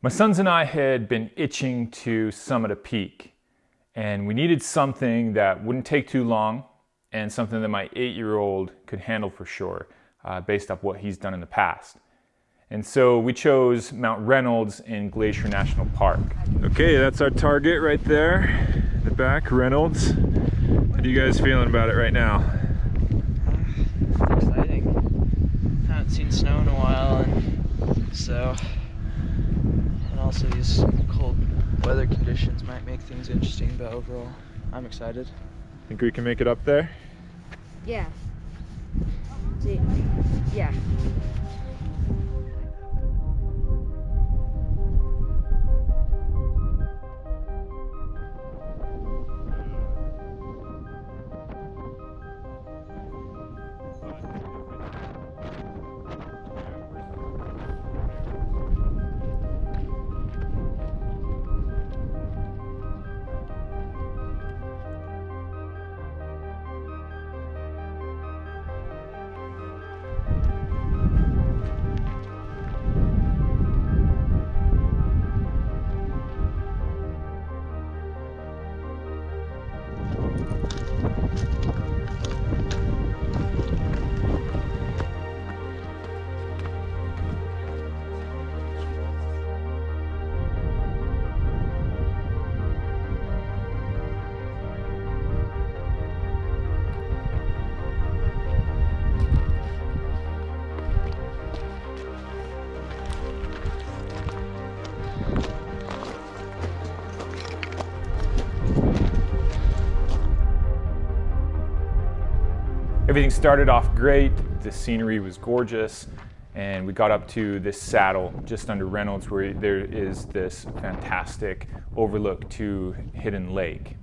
My sons and I had been itching to summit a peak, and we needed something that wouldn't take too long and something that my 8-year-old could handle for sure, based off what he's done in the past. And so we chose Mount Reynolds in Glacier National Park. Okay, that's our target right there, the back, Reynolds. How are you guys feeling about it right now? It's exciting. Haven't seen snow in a while, and so, and also these cold weather conditions might make things interesting, but overall, I'm excited. Think we can make it up there? Yeah. See, yeah. Everything started off great, the scenery was gorgeous, and we got up to this saddle just under Reynolds where there is this fantastic overlook to Hidden Lake.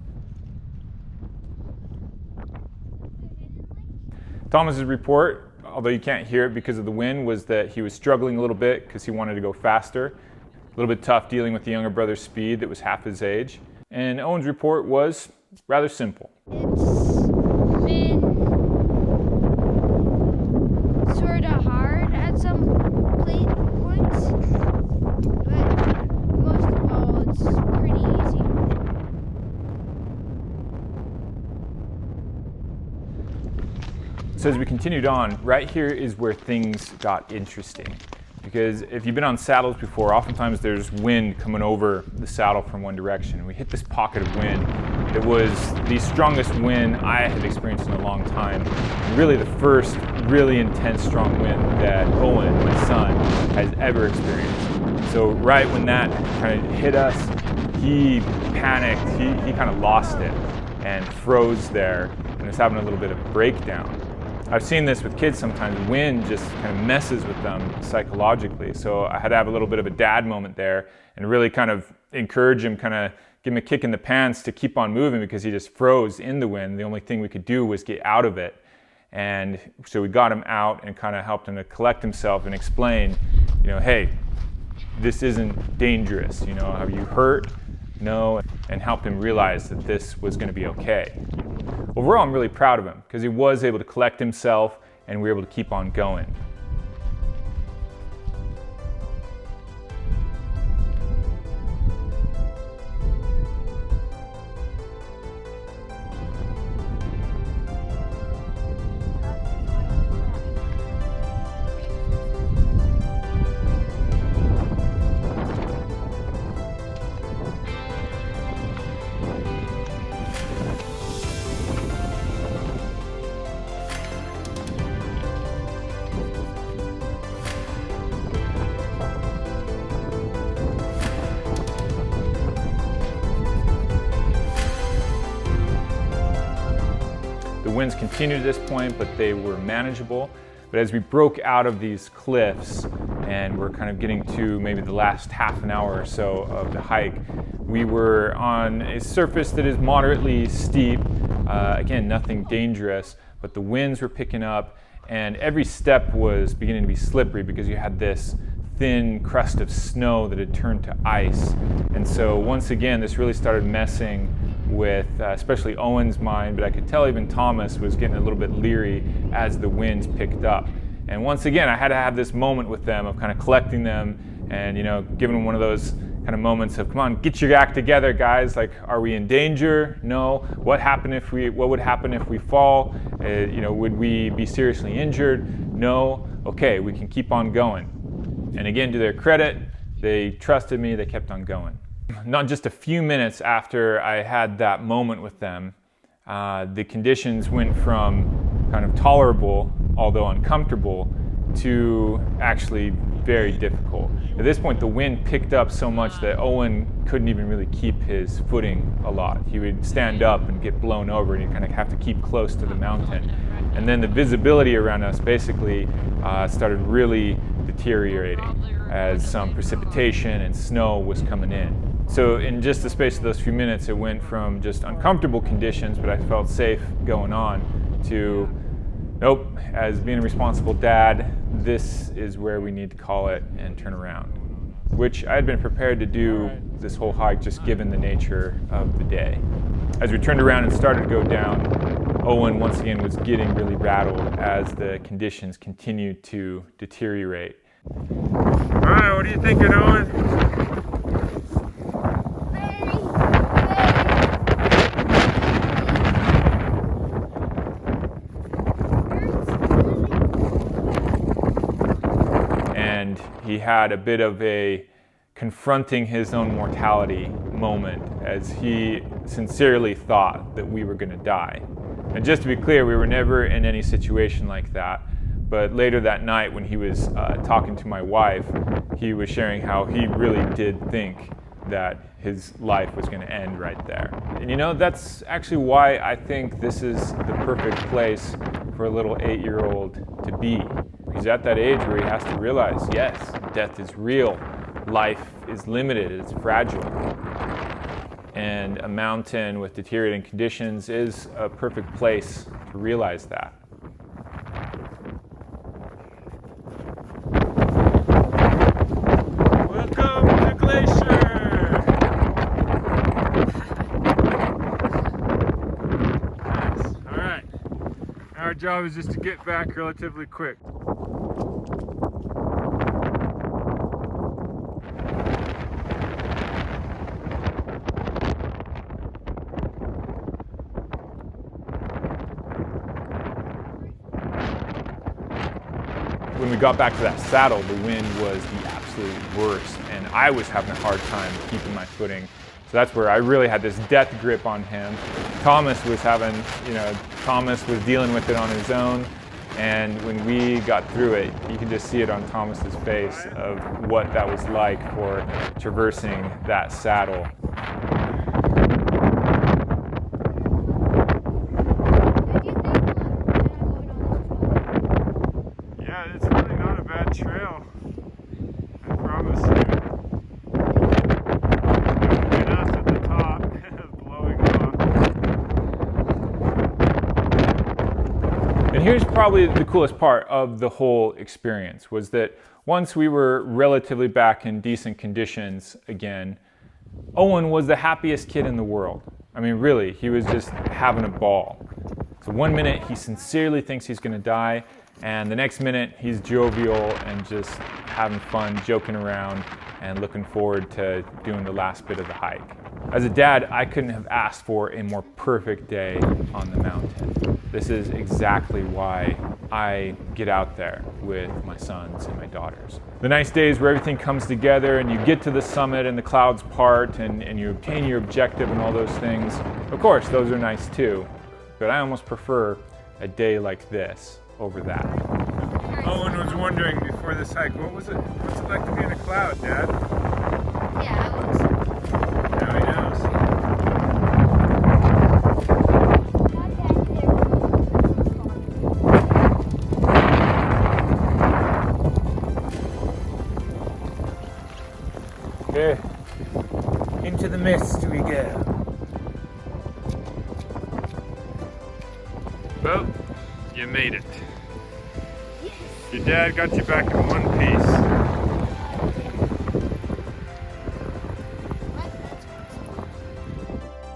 Thomas's report, although you can't hear it because of the wind, was that he was struggling a little bit because he wanted to go faster. A little bit tough dealing with the younger brother's speed that was half his age. And Owen's report was rather simple. It's been sort of hard at some points, but most of all, it's pretty easy. So as we continued on, right here is where things got interesting. Because if you've been on saddles before, oftentimes there's wind coming over the saddle from one direction. And we hit this pocket of wind. It was the strongest wind I had experienced in a long time. And really the first really intense strong wind that Owen, my son, has ever experienced. So right when that kind of hit us, he panicked, he kind of lost it and froze there and was having a little bit of a breakdown. I've seen this with kids sometimes. Wind just kind of messes with them psychologically. So I had to have a little bit of a dad moment there and really kind of encourage him, kind of give him a kick in the pants to keep on moving because he just froze in the wind. The only thing we could do was get out of it. And so we got him out and kind of helped him to collect himself and explain, hey, this isn't dangerous. Have you hurt? No, and helped him realize that this was going to be okay. Overall, I'm really proud of him because he was able to collect himself and we were able to keep on going. The winds continued at this point, but they were manageable. But as we broke out of these cliffs and we're kind of getting to maybe the last half an hour or so of the hike, we were on a surface that is moderately steep. Again, nothing dangerous, but the winds were picking up and every step was beginning to be slippery because you had this thin crust of snow that had turned to ice. And so once again, this really started messing with especially Owen's mind, but I could tell even Thomas was getting a little bit leery as the winds picked up. And once again, I had to have this moment with them of kind of collecting them and, you know, giving him one of those kind of moments of, come on, get your act together, guys. Like, are we in danger? No. What would happen if we fall? You know, would we be seriously injured? No. Okay, we can keep on going. And again, to their credit, they trusted me, they kept on going. Not just a few minutes after I had that moment with them, the conditions went from kind of tolerable, although uncomfortable, to actually very difficult. At this point, the wind picked up so much that Owen couldn't even really keep his footing a lot. He would stand up and get blown over, and he'd kind of have to keep close to the mountain. And then the visibility around us basically started really deteriorating as some precipitation and snow was coming in. So in just the space of those few minutes, it went from just uncomfortable conditions, but I felt safe going on, to nope, as being a responsible dad, this is where we need to call it and turn around. Which I had been prepared to do this whole hike, just given the nature of the day. As we turned around and started to go down, Owen once again was getting really rattled as the conditions continued to deteriorate. All right, what are you thinking, Owen? And he had a bit of a confronting his own mortality moment, as he sincerely thought that we were going to die. And just to be clear, we were never in any situation like that. But later that night, when he was talking to my wife, he was sharing how he really did think that his life was going to end right there. And you know, that's actually why I think this is the perfect place for a little 8-year-old to be. He's at that age where he has to realize, yes, death is real, life is limited, it's fragile. And a mountain with deteriorating conditions is a perfect place to realize that. Welcome to Glacier! Nice. All right. Our job is just to get back relatively quick. When we got back to that saddle, the wind was the absolute worst, and I was having a hard time keeping my footing. So that's where I really had this death grip on him. Thomas was dealing with it on his own, and when we got through it, you can just see it on Thomas's face of what that was like for traversing that saddle. It's really not a bad trail, I promise you. And us at the top, blowing off. And here's probably the coolest part of the whole experience, was that once we were relatively back in decent conditions again, Owen was the happiest kid in the world. I mean, really, he was just having a ball. So one minute he sincerely thinks he's going to die, and the next minute he's jovial and just having fun, joking around, and looking forward to doing the last bit of the hike. As a dad, I couldn't have asked for a more perfect day on the mountain. This is exactly why I get out there with my sons and my daughters. The nice days where everything comes together and you get to the summit and the clouds part and you obtain your objective and all those things, of course, those are nice too. But I almost prefer a day like this over that. Owen was wondering before this hike, what's it like to be in a cloud, Dad? Yeah, Now he knows. Okay, into the mist we go. Well, you made it. yes. Your dad got you back in one piece.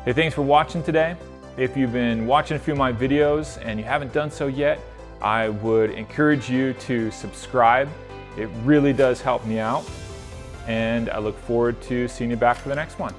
Hey, thanks for watching today. If you've been watching a few of my videos and you haven't done so yet, I would encourage you to subscribe. It really does help me out. and I look forward to seeing you back for the next one.